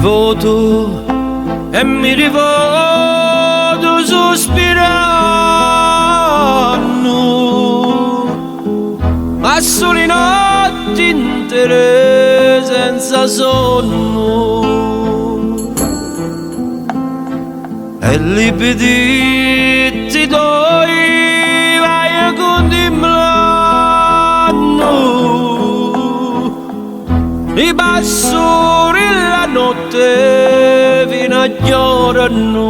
rivoto e mi rivoto sospirando, ma sole notti intere senza sonno, e li peditti doi vai contemplando i passori la notte fino a giorno,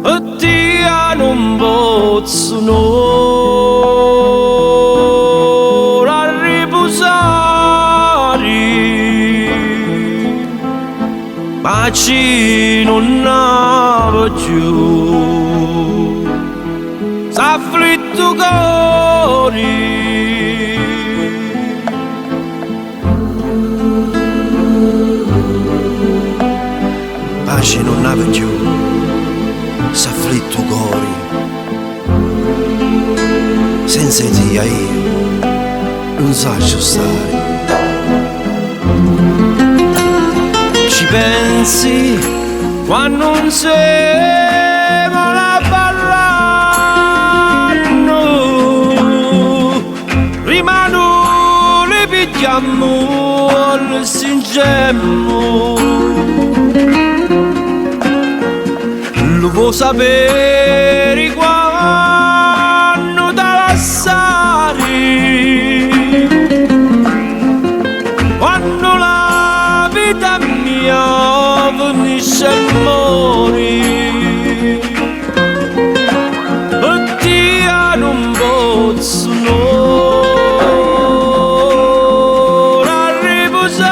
e ti non possono a riposare, ma ci non ha più s'afflitto cuore. Pace non n'ave più, s'afflitto cuore, senza te io non saggio stare. Ci pensi quando non siamo a parlare, rimano le pigliamo le stringiamo. Lo vuoi sapere quando da lasciare, quando la vita mia finisce a morire, e Dio non posso a riposare,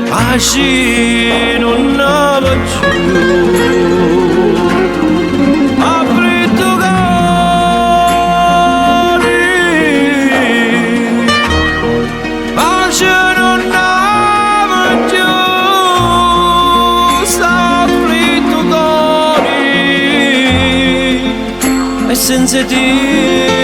pace non n'ava più, afflitto cuore, pace non n'ava più, s'afflitto cuore, e senza te